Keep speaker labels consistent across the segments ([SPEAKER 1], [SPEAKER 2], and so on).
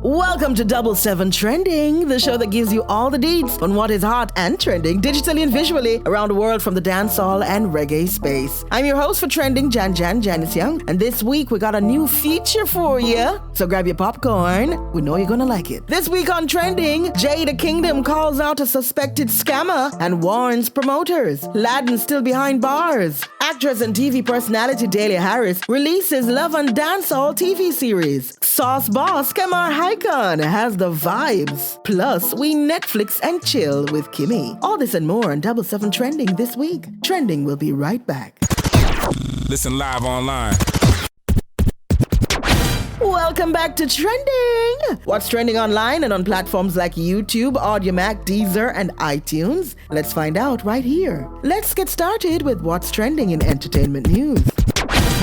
[SPEAKER 1] Welcome to Double 7 Trending, the show that gives you all the deets on what is hot and trending digitally and visually around the world from the dancehall and reggae space. I'm your host for Trending, Janice Young, and this week we got a new feature for you. So grab your popcorn. We know you're gonna like it. This week on Trending, Jada Kingdom calls out a suspected scammer and warns promoters. Laden still behind bars. Actress and TV personality Delia Harris releases LOve and Dancehall TV series. Sauce boss Kemar Haikon has the vibes. Plus, we Netflix and chill with Kimmy. All this and more on Double 7 Trending this week. Trending will be right back.
[SPEAKER 2] Listen live online.
[SPEAKER 1] Welcome back to Trending. What's trending online and on platforms like YouTube, Audiomack, Deezer, and iTunes? Let's find out right here. Let's get started with what's trending in entertainment news.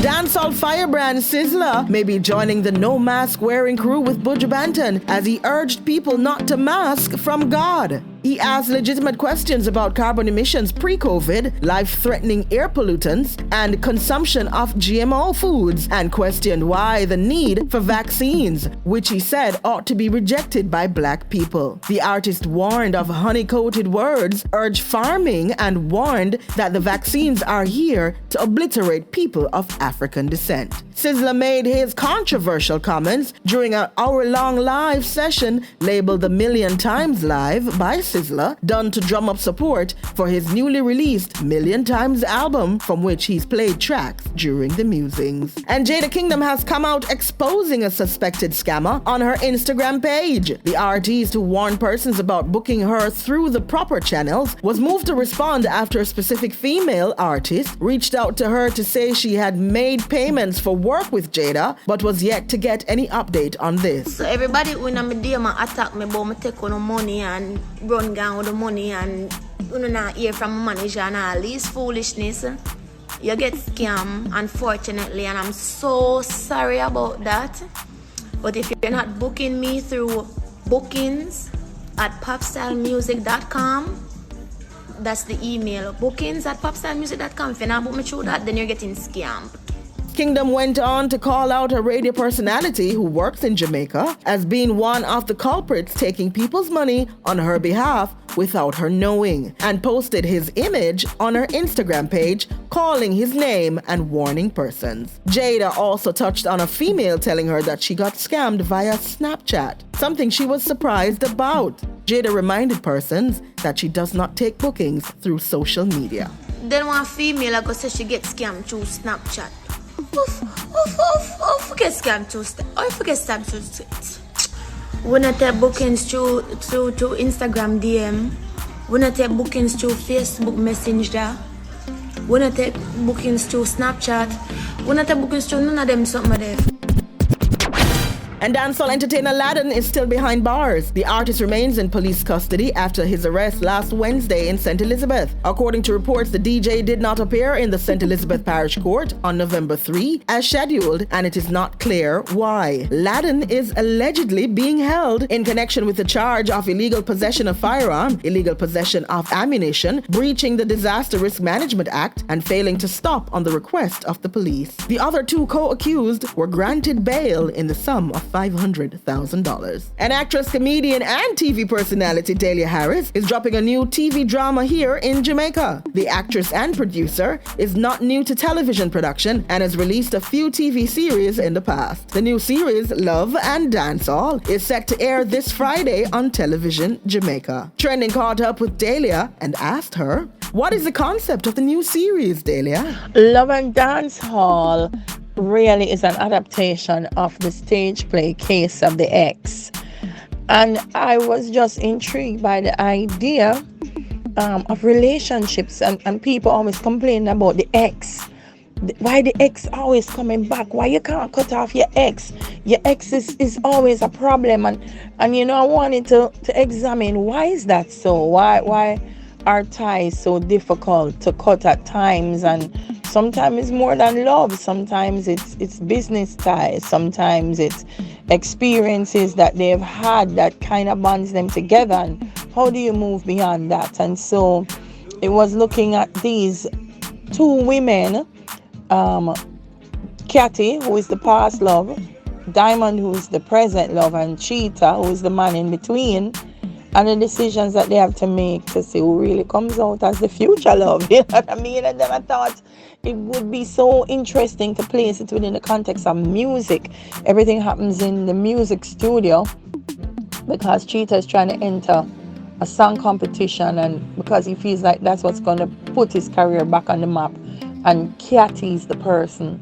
[SPEAKER 1] Dancehall firebrand Sizzla may be joining the no mask wearing crew with Buju Banton as he urged people not to mask from God. He asked legitimate questions about carbon emissions pre-COVID, life-threatening air pollutants, and consumption of GMO foods, and questioned why the need for vaccines, which he said ought to be rejected by black people. The artist warned of honey-coated words, urged farming, and warned that the vaccines are here to obliterate people of African descent. Sizzla made his controversial comments during an hour-long live session labeled The Million Times Live by Sizzla, done to drum up support for his newly released Million Times album, from which he's played tracks during the musings. And Jada Kingdom has come out exposing a suspected scammer on her Instagram page. The artist, who warned persons about booking her through the proper channels, was moved to respond after a specific female artist reached out to her to say she had made payments for work with Jada, but was yet to get any update on this.
[SPEAKER 3] So everybody when I'm there, attack me about me take on the money and run down with the money and you not hear from manager and all this foolishness. You get scammed, unfortunately, and I'm so sorry about that. But if you're not booking me through bookings at popstylemusic.com, that's the email, bookings at popstylemusic.com. If you're not booking me through that, then you're getting scammed.
[SPEAKER 1] Kingdom went on to call out a radio personality who works in Jamaica as being one of the culprits taking people's money on her behalf without her knowing, and posted his image on her Instagram page calling his name and warning persons. Jada also touched on a female telling her that she got scammed via Snapchat, something she was surprised about. Jada reminded persons that she does not take bookings through social media.
[SPEAKER 3] Then one female I go say she gets scammed through Snapchat. Forget scam Tuesday. I forget scam Tuesday. When I take bookings through Instagram DM, when I take bookings through Facebook Messenger, when I take bookings through Snapchat, when I take bookings through none of them something there.
[SPEAKER 1] And dancehall entertainer Laden is still behind bars. The artist remains in police custody after his arrest last Wednesday in St. Elizabeth. According to reports, the DJ did not appear in the St. Elizabeth Parish Court on November 3 as scheduled, and it is not clear why. Laden is allegedly being held in connection with the charge of illegal possession of firearm, illegal possession of ammunition, breaching the Disaster Risk Management Act, and failing to stop on the request of the police. The other two co-accused were granted bail in the sum of $500,000. An actress, comedian, and TV personality Delia Harris is dropping a new TV drama here in Jamaica. The actress and producer is not new to television production and has released a few TV series in the past. The new series, LOve and Dancehall, is set to air this Friday on Television Jamaica. Trending caught up with Delia and asked her, what is the concept of the new series, Delia?
[SPEAKER 4] LOve and Dancehall really is an adaptation of the stage play Case of the Ex. And I was just intrigued by the idea of relationships, and people always complain about the ex. Why the ex always coming back? Why you can't cut off your ex? Your ex is always a problem. And you know, I wanted to examine why is that so? Why are ties so difficult to cut at times? And sometimes it's more than love. Sometimes it's business ties. Sometimes it's experiences that they've had that kind of bonds them together. And how do you move beyond that? And so it was looking at these two women, Kathy, who is the past love, Diamond, who's the present love, and Cheetah, who's the man in between, and the decisions that they have to make to see who really comes out as the future love. You know what I mean? And then I thought it would be so interesting to place it within the context of music. Everything happens in the music studio because Cheetah is trying to enter a song competition, and because he feels like that's what's going to put his career back on the map. And Katy is the person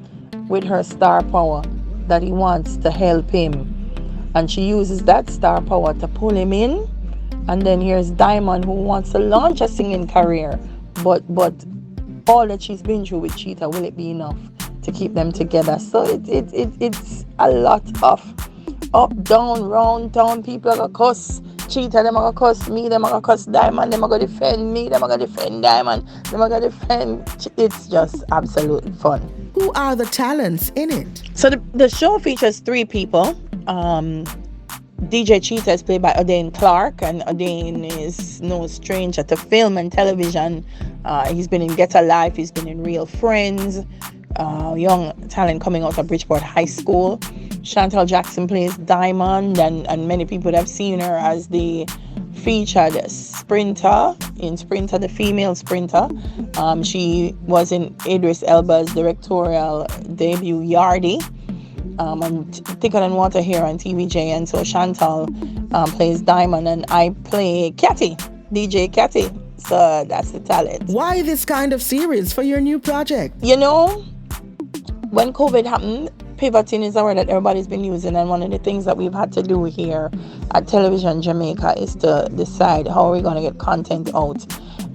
[SPEAKER 4] with her star power that he wants to help him, and she uses that star power to pull him in. And then here's Diamond, who wants to launch a singing career, but all that she's been through with Cheetah, will it be enough to keep them together? So it's a lot of up, down, round, down. People are gonna cuss Cheetah, them are gonna cuss me, them are gonna cuss Diamond, them are gonna defend me, them are gonna defend Diamond, them are gonna defend. It's just absolute fun.
[SPEAKER 1] Who are the talents in it?
[SPEAKER 4] So the show features 3 people. DJ Cheetah is played by Odane Clark, and Odane is no stranger to film and television. He's been in Get a Life, he's been in Real Friends, young talent coming out of Bridgeport High School. Chantal Jackson plays Diamond, and many people have seen her as the featured sprinter in Sprinter, the female sprinter. She was in Idris Elba's directorial debut Yardie. And Thicker Than Water here on TVJ, and so Chantal plays Diamond, and I play Katy, DJ Katy. So that's the talent.
[SPEAKER 1] Why this kind of series for your new project?
[SPEAKER 4] You know, when COVID happened, pivoting is a word that everybody's been using, and one of the things that we've had to do here at Television Jamaica is to decide how we're going to get content out.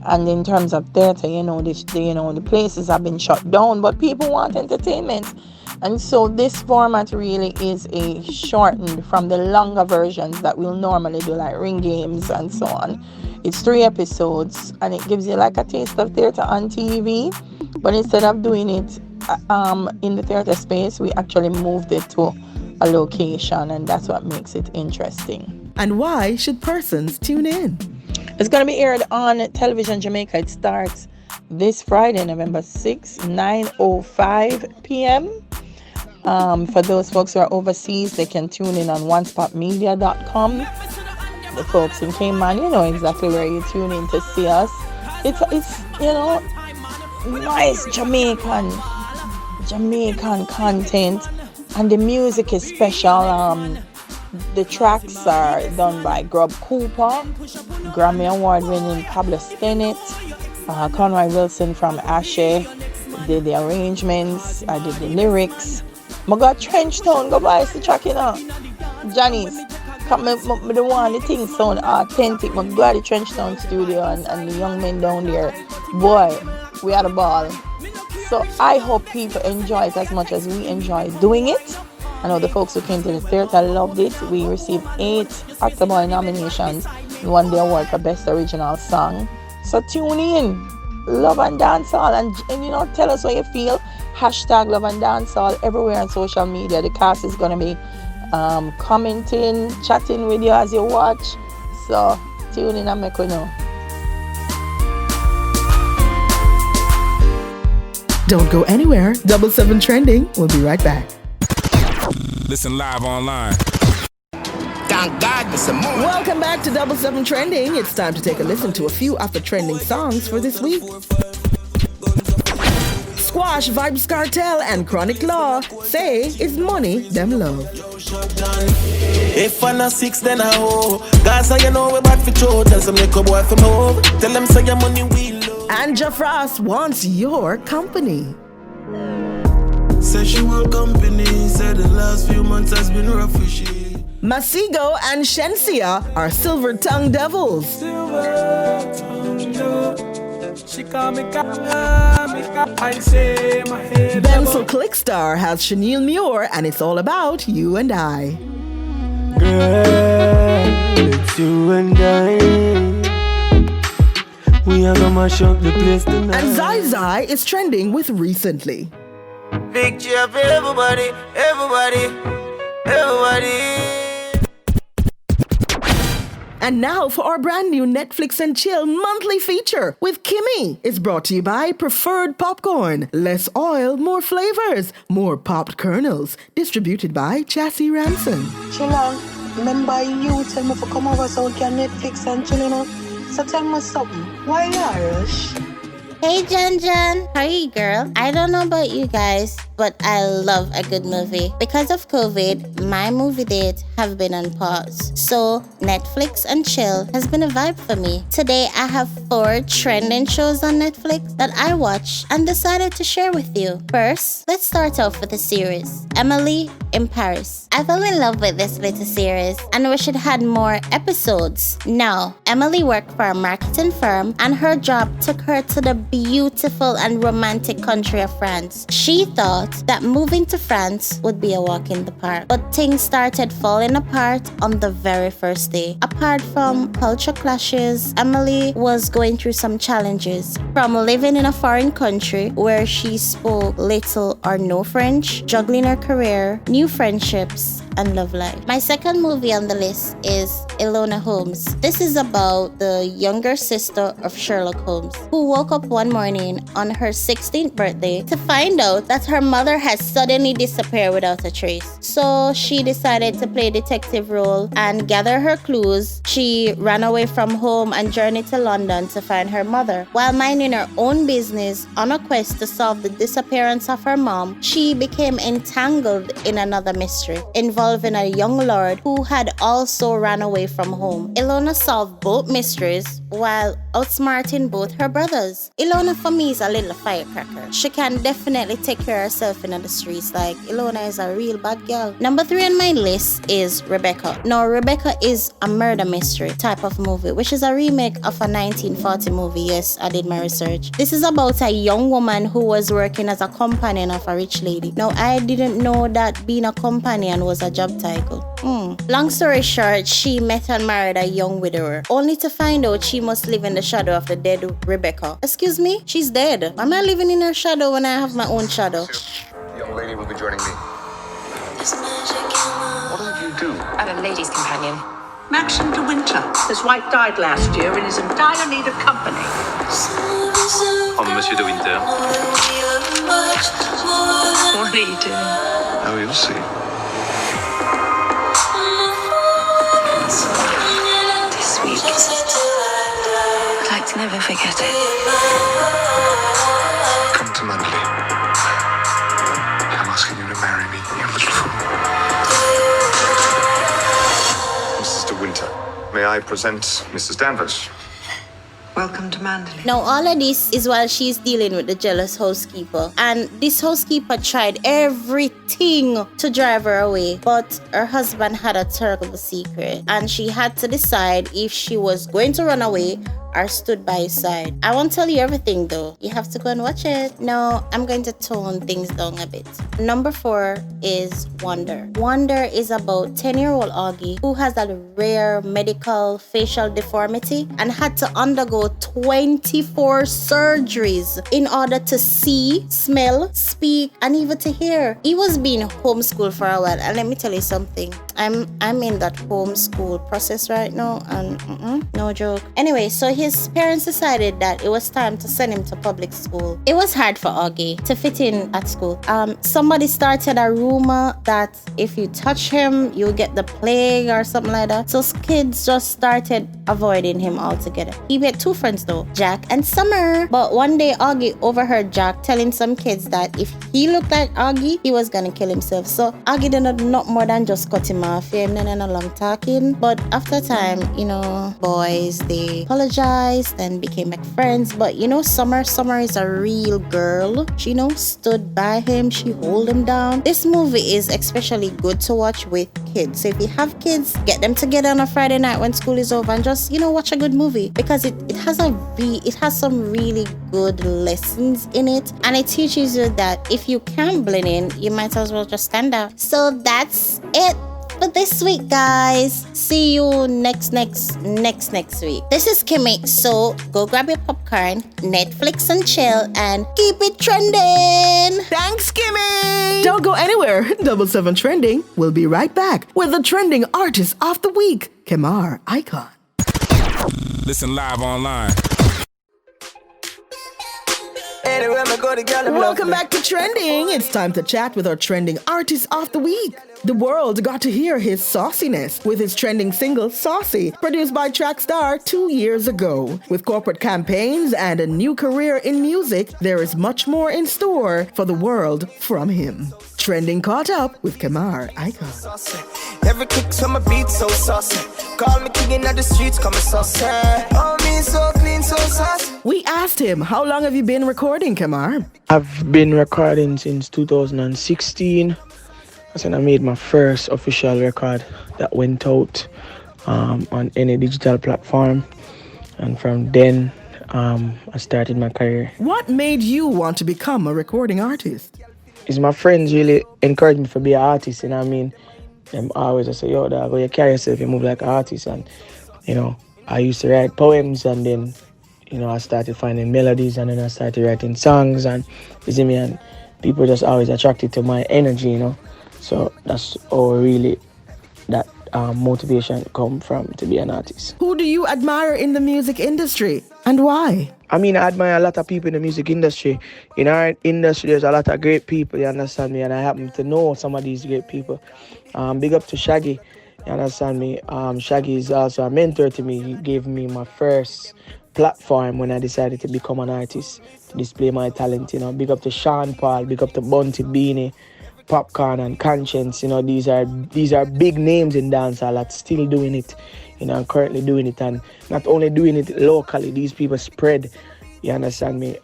[SPEAKER 4] And in terms of theatre, the places have been shut down, but people want entertainment. And so this format really is a shortened from the longer versions that we'll normally do, like ring games and so on. It's 3 episodes, and it gives you like a taste of theatre on TV. But instead of doing it in the theatre space, we actually moved it to a location, and that's what makes it interesting.
[SPEAKER 1] And why should persons tune in?
[SPEAKER 4] It's going to be aired on Television Jamaica. It starts this Friday, November 6th, 9:05 p.m. For those folks who are overseas, they can tune in on onespotmedia.com. The folks in Cayman, you know exactly where you tune in to see us. It's nice Jamaican content, and the music is special. The tracks are done by Grub Cooper, Grammy Award winning Pablo Stennett, Conroy Wilson from Ashe did the arrangements, I did the lyrics. I got Trenchtown, go buy the track, you know. Johnny's, come the one, the thing sound authentic. I got the Trenchtown studio and the young men down there. Boy, we had a ball. So I hope people enjoy it as much as we enjoy doing it. I know the folks who came to the theatre loved it. We received 8 Octoboy nominations and won the award for Best Original Song. So tune in, Love and Dancehall, and tell us what you feel. Hashtag Love and Dancehall everywhere on social media. The cast is going to be commenting, chatting with you as you watch. So tune in and make we know.
[SPEAKER 1] Don't go anywhere. 77 Trending. We'll be right back.
[SPEAKER 2] Listen live online.
[SPEAKER 5] Thank God for some more.
[SPEAKER 1] Welcome back to 77 Trending. It's time to take a listen to a few of the trending songs for this week. Squash, Vybes Cartel, and Chronic Law say it's money them love.
[SPEAKER 5] If I'm not 6, then I owe. Gaza, you know we're bad for show. Tell some little boy from home. Tell them say your money we love.
[SPEAKER 1] Anja Frost wants your company.
[SPEAKER 5] Sexual company said the last few months has been rough for she.
[SPEAKER 1] Masigo and Shensia are silver tongue devils.
[SPEAKER 5] She call me I say my head.
[SPEAKER 1] Benzel Clickstar has Chenille Muir, and it's all about you and I.
[SPEAKER 6] Girl, it's you and I. We are gonna mash up the place tonight.
[SPEAKER 1] And Zai Zai is trending with Recently.
[SPEAKER 5] Big cheer for everybody, everybody, everybody.
[SPEAKER 1] And now for our brand new Netflix and Chill monthly feature with Kimmy. It's brought to you by Preferred Popcorn. Less oil, more flavors, more popped kernels. Distributed by Chassis Ransom.
[SPEAKER 7] Chilla, remember you tell me to come over so we can Netflix and chill, you know? So tell me something. Why you Irish?
[SPEAKER 8] Hey Jan Jan, how are you, girl? I don't know about you guys, but I love a good movie. Because of COVID, my movie dates have been on pause. So Netflix and Chill has been a vibe for me. Today I have 4 trending shows on Netflix that I watched and decided to share with you. First, let's start off with a series, Emily in Paris. I fell in love with this little series and wish it had more episodes. Now, Emily worked for a marketing firm and her job took her to the beautiful and romantic country of France. She thought that moving to France would be a walk in the park, but things started falling apart on the very first day. Apart from culture clashes, Emily was going through some challenges, from living in a foreign country where she spoke little or no French, juggling her career, new friendships, and love life. My second movie on the list is Enola Holmes. This is about the younger sister of Sherlock Holmes, who woke up one morning on her 16th birthday to find out that her mother had suddenly disappeared without a trace. So she decided to play a detective role and gather her clues. She ran away from home and journeyed to London to find her mother. While minding her own business on a quest to solve the disappearance of her mom, she became entangled in another mystery involving a young lord who had also ran away from home. Ilona solved both mysteries while outsmarting both her brothers. Ilona for me is a little firecracker. She can definitely take care of herself in the streets. Like, Ilona is a real bad girl. Number 3 on my list is Rebecca. Now, Rebecca is a murder mystery type of movie, which is a remake of a 1940 movie. Yes, I did my research. This is about a young woman who was working as a companion of a rich lady. Now, I didn't know that being a companion was a job title. Long story short, she met and married a young widower, only to find out she must live in the shadow of the dead Rebecca. Excuse me? She's dead. Am I living in her shadow when I have my own shadow?
[SPEAKER 9] The young lady will be joining me. What did you do?
[SPEAKER 10] I'm a lady's companion.
[SPEAKER 11] Maxim de Winter. His wife died last year and is in dire need of company.
[SPEAKER 9] Monsieur de Winter.
[SPEAKER 11] What are you doing?
[SPEAKER 9] Oh, you'll see.
[SPEAKER 11] This week. I'd like to never forget it.
[SPEAKER 9] Come to Mandley. I'm asking you to marry me, you little fool. Mrs. de Winter, may I present Mrs. Danvers?
[SPEAKER 11] Welcome to Mandalay.
[SPEAKER 8] Now, all of this is while she's dealing with the jealous housekeeper. And this housekeeper tried everything to drive her away. But her husband had a terrible secret. And she had to decide if she was going to run away or stood by his side. I won't tell you everything though. You have to go and watch it. Now, I'm going to tone things down a bit. Number 4 is Wonder. Wonder is about 10-year-old Augie who has a rare medical facial deformity and had to undergo 24 surgeries in order to see, smell, speak, and even to hear. He was being homeschooled for a while, and let me tell you something. I'm in that homeschool process right now, and no joke. Anyway, so his parents decided that it was time to send him to public school. It was hard for Augie to fit in at school. Somebody started a rumor that if you touch him, you'll get the plague or something like that. So kids just started avoiding him altogether. He met 2 friends though, Jack and Summer. But one day Augie overheard Jack telling some kids that if he looked like Augie, he was gonna kill himself. So Augie did not more than just cut him off. He ain't no long talking. But after time, boys, they apologized and became like friends. But Summer is a real girl. She stood by him. She hold him down. This movie is especially good to watch with kids. So if you have kids, get them together on a Friday night when school is over and just watch a good movie, because it has some really good lessons in it, and it teaches you that if you can't blend in, you might as well just stand out. So that's it for this week, guys. See you next week. This is Kimmy, so go grab your popcorn, Netflix and chill, and keep it trending.
[SPEAKER 1] Thanks, Kimmy! Don't go anywhere. 77 Trending will be right back with the trending artist of the week, Kemar Icon.
[SPEAKER 2] Listen live online.
[SPEAKER 1] Welcome back to Trending. It's time to chat with our trending artist of the week. The world got to hear his sauciness with his trending single, Saucy, produced by Trackstar 2 years ago. With corporate campaigns and a new career in music, there is much more in store for the world from him. Trending caught up with Kamar Icon.
[SPEAKER 10] Every kick on my beat so saucy. Call me king in the streets, come saucy. Oh, me so clean, so saucy.
[SPEAKER 1] We asked him, how long have you been recording, Kamar?
[SPEAKER 12] I've been recording since 2016. That's when I made my first official record that went out on any digital platform. And from then, I started my career.
[SPEAKER 1] What made you want to become a recording artist?
[SPEAKER 12] It's my friends really encouraged me to be an artist, you know what I mean? Them always say, yo, dog, you carry yourself, you move like an artist. And, you know, I used to write poems and then, you know, I started finding melodies and then I started writing songs and, you see me, and people just always attracted to my energy, you know? So that's how really that motivation come from to be an artist.
[SPEAKER 1] Who do you admire in the music industry and why?
[SPEAKER 12] I mean, I admire a lot of people in the music industry. In our industry, there's a lot of great people, you understand me? And I happen to know some of these great people. Big up to Shaggy, you understand me? Shaggy is also a mentor to me. He gave me my first platform when I decided to become an artist, to display my talent, you know. Big up to Sean Paul, big up to Bunty Beanie, Popcorn and Conscience, you know. These are big names in dancehall that's still doing it, you know, and currently doing it, and not only doing it locally, these people spread, you understand me,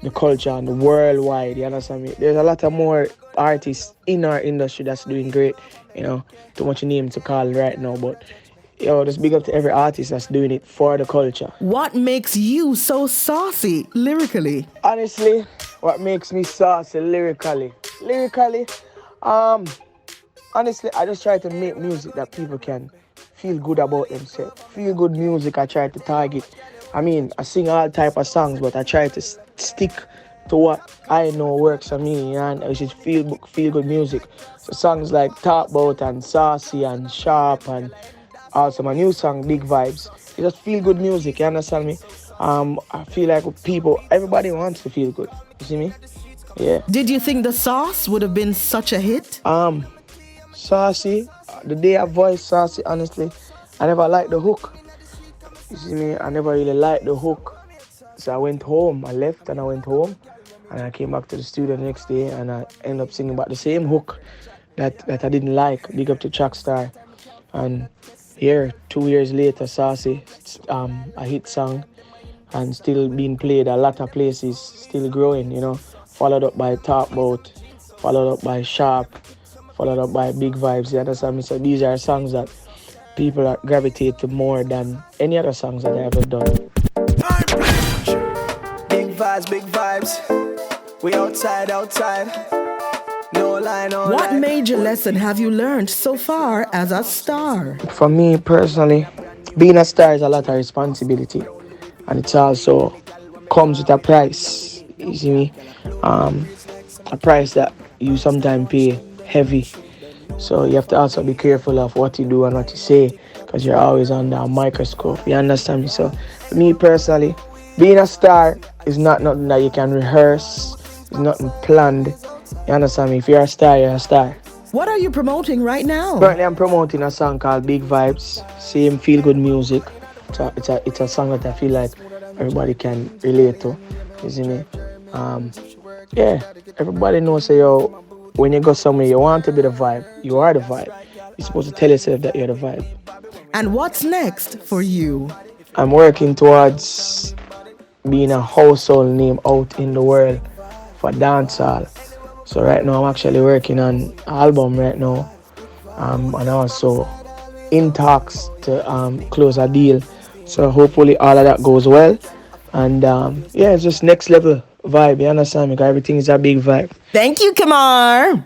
[SPEAKER 12] the culture and worldwide, you understand me. There's a lot of more artists in our industry that's doing great, you know, too much name to call right now, but yo, just big up to every artist that's doing it for the culture.
[SPEAKER 1] What makes you so saucy lyrically?
[SPEAKER 12] Honestly, what makes me saucy lyrically, honestly, I just try to make music that people can feel good about themselves. Feel good music I try to target. I mean, I sing all type of songs, but I try to stick to what I know works for me, and which is feel good music. So songs like Talk About and Saucy and Sharp, and also my new song, Big Vibes. It's just feel good music, you understand me? I feel like everybody wants to feel good. You see me? Yeah.
[SPEAKER 1] Did you think the sauce would have been such a hit?
[SPEAKER 12] Saucy, the day I voiced Saucy, honestly, I never liked the hook. You see me? I never really liked the hook. So I went home, I left and I went home. And I came back to the studio the next day and I ended up singing about the same hook that I didn't like. Big up to Trackstar. And here, 2 years later, Saucy, a hit song and still being played a lot of places, still growing, you know. Followed up by Talk About, followed up by Sharp, followed up by Big Vibes, you understand me? So these are songs that people gravitate to more than any other songs that I ever done.
[SPEAKER 10] Big vibes. We outside. No line, no
[SPEAKER 1] What
[SPEAKER 10] line.
[SPEAKER 1] major lesson have you learned so far as a star?
[SPEAKER 12] For me personally, being a star is a lot of responsibility, and it also comes with a price. You see me? A price that you sometimes pay heavy. So you have to also be careful of what you do and what you say, because you're always under a microscope. You understand me? So for me personally, being a star is not nothing that you can rehearse. It's nothing planned. You understand me? If you're a star, you're a star.
[SPEAKER 1] What are you promoting right now?
[SPEAKER 12] Currently, I'm promoting a song called Big Vibes. Same feel good music. It's a song that I feel like everybody can relate to. You see me? Yeah, everybody knows, say, yo, when you go somewhere, you want to be the vibe. You are the vibe. You're supposed to tell yourself that you're the vibe.
[SPEAKER 1] And what's next for you?
[SPEAKER 12] I'm working towards being a household name out in the world for dancehall. So right now I'm actually working on an album right now, and also in talks to close a deal. So hopefully all of that goes well, and yeah, it's just next level vibe. You understand me? Because everything is a big vibe.
[SPEAKER 1] Thank you, Kamar.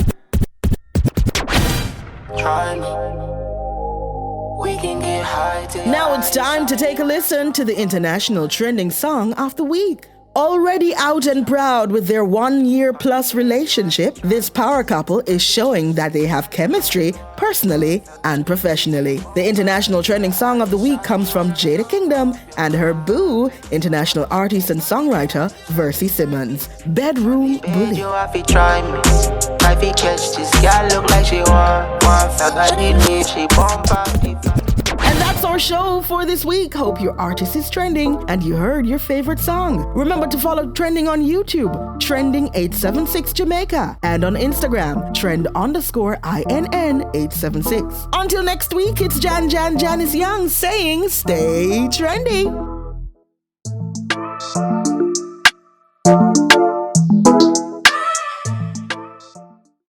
[SPEAKER 1] Now it's time to take a listen to the international trending song of the week. Already out and proud with their 1 year plus relationship, this power couple is showing that they have chemistry personally and professionally. The international trending song of the week comes from Jada Kingdom and her boo, international artist and songwriter Versi Simmons. Bedroom Bully.
[SPEAKER 13] You have to try me. I fi catch this girl look like she want fuck. I need me, she bump up.
[SPEAKER 1] And that's our show for this week. Hope your artist is trending and you heard your favorite song. Remember to follow Trending on YouTube, Trending876 Jamaica, and on Instagram, Trend_INN876. Until next week, it's Janice Young saying stay trendy.